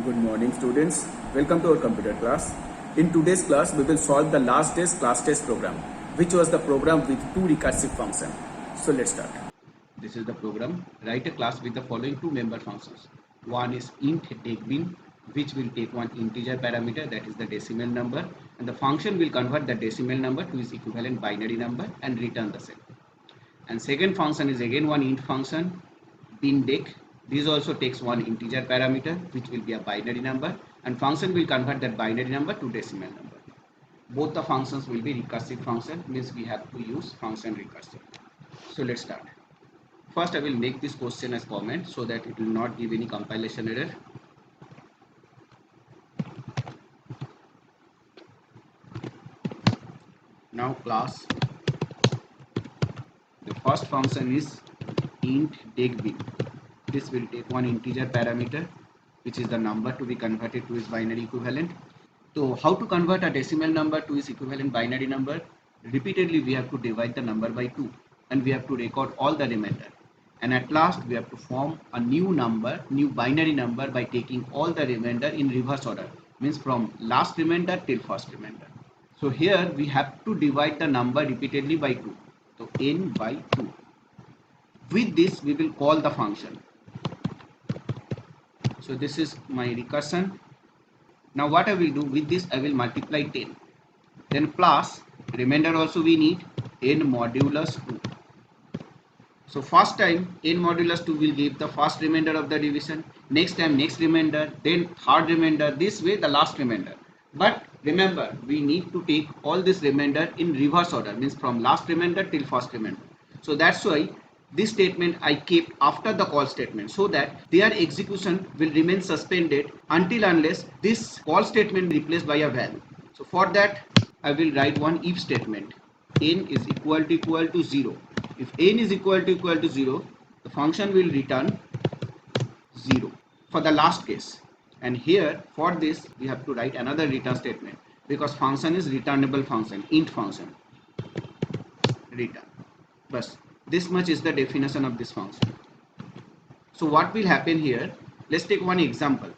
Good morning students. Welcome to our computer class. In today's class, we will solve the last day's class test program, which was the program with two recursive functions. So let's start. This is the program. Write a class with the following two member functions. One is int takebin, which will take one integer parameter, that is the decimal number, and the function will convert the decimal number to its equivalent binary number and return the same. And second function is again one int function, bindec. This also takes one integer parameter, which will be a binary number, and function will convert that binary number to decimal number. Both the functions will be recursive function, means we have to use function recursive. So let's start. First I will make this question as comment so that it will not give any compilation error. Now class, the first function is int takebin. This will take one integer parameter, which is the number to be converted to its binary equivalent. So how to convert a decimal number to its equivalent binary number? Repeatedly we have to divide the number by 2 and we have to record all the remainder. And at last we have to form a new number, new binary number, by taking all the remainder in reverse order, means from last remainder till first remainder. So here we have to divide the number repeatedly by 2. So n by 2. With this we will call the function. So this is my recursion. Now what I will do with this, I will multiply 10. Then plus remainder also we need n modulus 2. So first time n modulus 2 will give the first remainder of the division. Next time next remainder, then third remainder. This way the last remainder. But remember, we need to take all this remainder in reverse order, means from last remainder till first remainder. So that's why this statement I kept after the call statement, so that their execution will remain suspended until unless this call statement replaced by a value. So for that I will write one if statement. N is equal to 0. If n is equal to 0, the function will return 0 for the last case. And here for this we have to write another return statement, because function is returnable function, int function, return. Bas, this much is the definition of this function. So what will happen here? Let's take one example.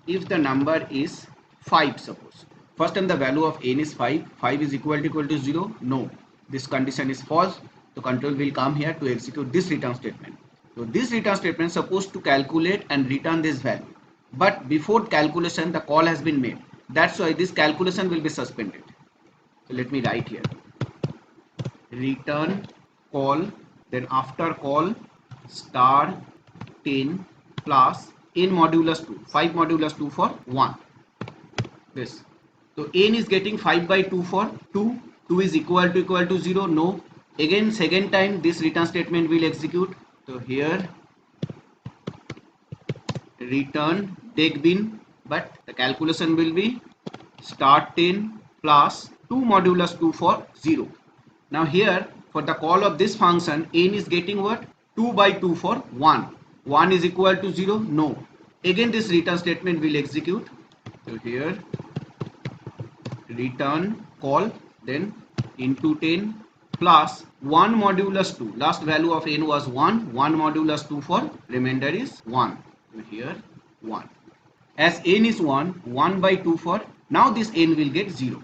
If the number is 5, suppose. First time the value of n is 5. 5 is equal to 0. No. This condition is false. The control will come here to execute this return statement. So this return statement is supposed to calculate and return this value. But before calculation the call has been made. That's why this calculation will be suspended. So let me write here. Return call, then after call star 10 plus n modulus 2. 5 modulus 2 for 1. This. So n is getting 5 by 2 for 2. 2 is equal to 0. No. Again second time this return statement will execute. So here return takebin, but the calculation will be start 10 plus 2 modulus 2 for 0. Now here for the call of this function, n is getting what? 2 by 2 for 1. 1 is equal to 0. No. Again this return statement will execute. So here return call, then into 10 plus 1 modulus 2. Last value of n was 1. 1 modulus 2 for remainder is 1. So here 1. As n is 1, 1 by 2 for, now this n will get 0.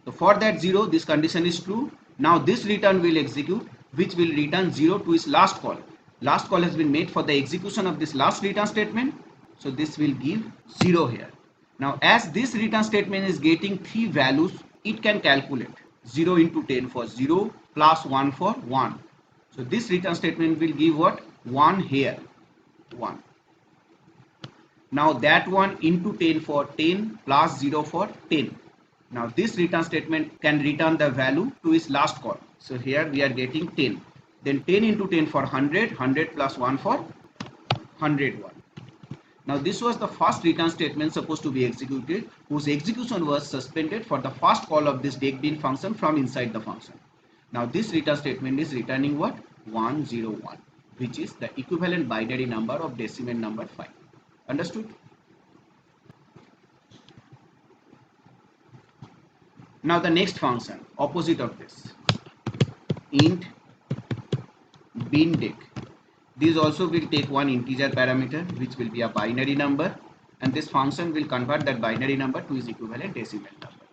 So for that 0, this condition is true. Now this return will execute, which will return 0 to its last call. Last call has been made for the execution of this last return statement. So this will give 0 here. Now as this return statement is getting 3 values, it can calculate 0 into 10 for 0 plus 1 for 1. So this return statement will give what? 1 here. 1. Now that one into 10 for 10 plus 0 for 10. Now this return statement can return the value to its last call. So here we are getting 10. Then 10 into 10 for 100. 100 plus 1 for 101. Now this was the first return statement supposed to be executed, whose execution was suspended for the first call of this takebin function from inside the function. Now this return statement is returning what? 101, which is the equivalent binary number of decimal number 5. Understood? Now the next function, opposite of this, int bindec. These also will take one integer parameter, which will be a binary number, and this function will convert that binary number to its equivalent decimal number.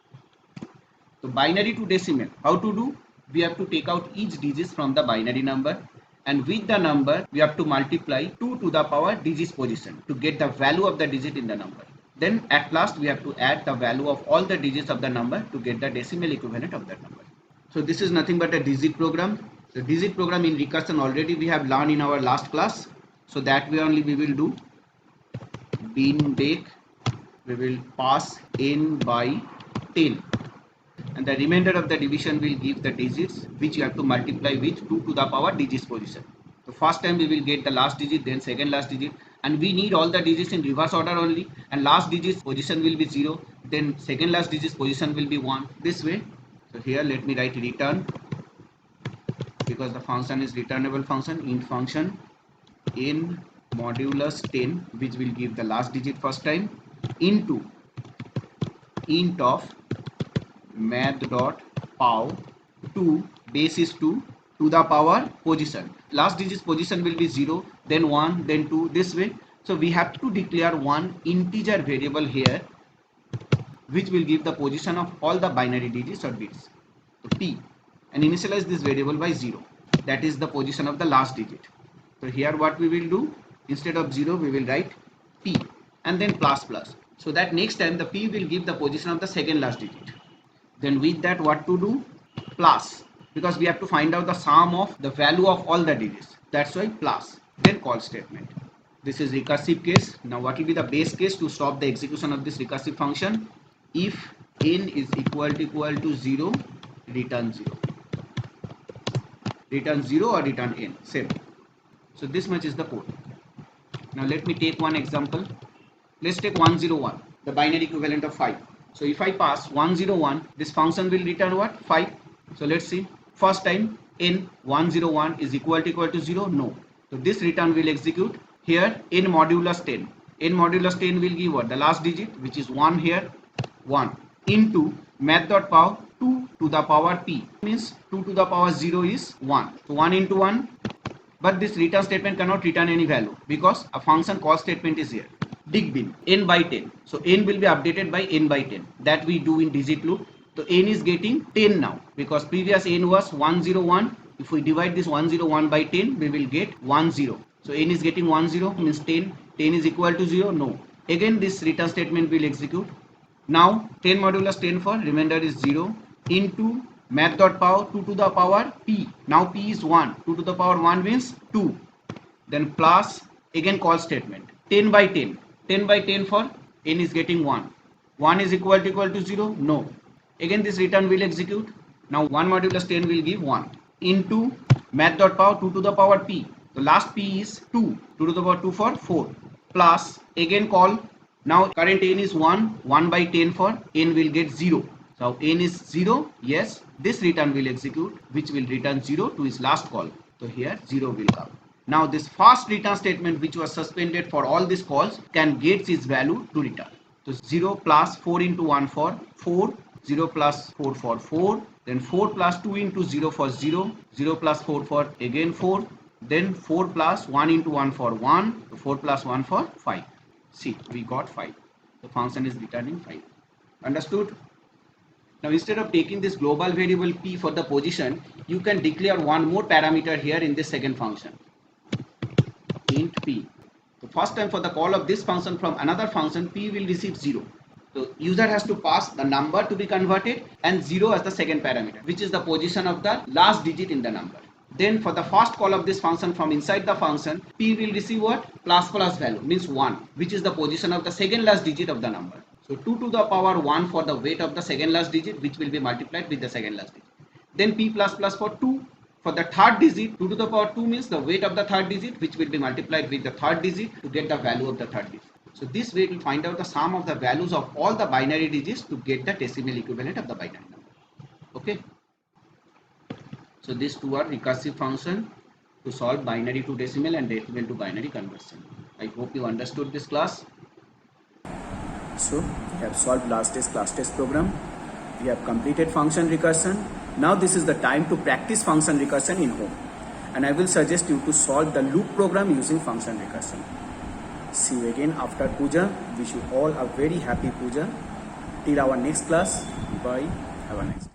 So binary to decimal, how to do? We have to take out each digit from the binary number, and with the number we have to multiply 2 to the power digits position to get the value of the digit in the number. Then at last we have to add the value of all the digits of the number to get the decimal equivalent of that number. So this is nothing but a digit program. The digit program in recursion already we have learned in our last class. So that way only we will do. Bin bake, we will pass n by 10, and the remainder of the division will give the digits which you have to multiply with 2 to the power digits position. So first time we will get the last digit, then second last digit, and we need all the digits in reverse order only, and last digits position will be 0, then second last digits position will be 1, this way. So here let me write return, because the function is returnable function, int function n modulus 10, which will give the last digit first time, into int of math.pow 2 base is 2 to the power position. Last digit position will be 0, then 1, then 2, this way. So we have to declare one integer variable here which will give the position of all the binary digits or bits, so p, and initialize this variable by 0, that is the position of the last digit. So here what we will do, instead of 0 we will write p and then plus plus, so that next time the p will give the position of the second last digit. Then with that what to do, plus, because we have to find out the sum of the value of all the digits, that's why plus, then call statement. This is recursive case. Now what will be the base case to stop the execution of this recursive function? If n is equal to 0, return 0. Return 0 or return n, same. So this much is the code. Now let me take one example. Let's take 101, the binary equivalent of 5. So if I pass 101, this function will return what? 5. So let's see. First time n 101 is equal to 0, no. So this return will execute. Here n modulus 10. N modulus 10 will give what? The last digit, which is 1 here, 1, into math.pow 2 to the power p, means 2 to the power 0 is 1. So 1 into 1, but this return statement cannot return any value because a function call statement is here. Dig bin n by 10. So n will be updated by n by 10, that we do in digit loop. So n is getting 10 now, because previous n was 101. If we divide this 101 by 10, we will get 10. So n is getting 10, means 10 is equal to 0, no. Again this return statement will execute. Now 10 modulus 10 for remainder is 0, into math.pow 2 to the power p. Now p is 1, 2 to the power 1 means 2, then plus, again call statement, 10 by 10. 10 by 10 for n is getting 1. 1 is equal to 0, no. Again this return will execute. Now 1 modulus 10 will give 1, into math.pow 2 to the power p. The last p is 2, 2 to the power 2 for 4, plus, again call. Now current n is 1, 1 by 10 for n will get 0. So n is 0, yes, this return will execute, which will return 0 to its last call. So here 0 will come. Now this first return statement, which was suspended for all these calls, can get its value to return. So 0 plus 4 into 1 for 4, 0 plus 4 for 4, then 4 plus 2 into 0 for 0, 0 plus 4 for again 4, then 4 plus 1 into 1 for 1, so 4 plus 1 for 5. See, we got 5. The function is returning 5. Understood? Now instead of taking this global variable p for the position, you can declare one more parameter here in this second function, int p. So first time for the call of this function from another function, p will receive 0. So user has to pass the number to be converted and 0 as the second parameter, which is the position of the last digit in the number. Then for the first call of this function from inside the function, p will receive what? Plus value, means 1, which is the position of the second last digit of the number. So 2 to the power 1 for the weight of the second last digit, which will be multiplied with the second last digit. Then p plus for 2 for the third digit. 2 to the power 2 means the weight of the third digit, which will be multiplied with the third digit to get the value of the third digit. So this way it will find out the sum of the values of all the binary digits to get the decimal equivalent of the binary number. Okay. So these two are recursive function to solve binary to decimal and decimal to binary conversion. I hope you understood this class. So we have solved last day's class test program. We have completed function recursion. Now this is the time to practice function recursion in home. And I will suggest you to solve the loop program using function recursion. See you again after puja. Wish you all a very happy puja. Till our next class. Bye. Have a nice day.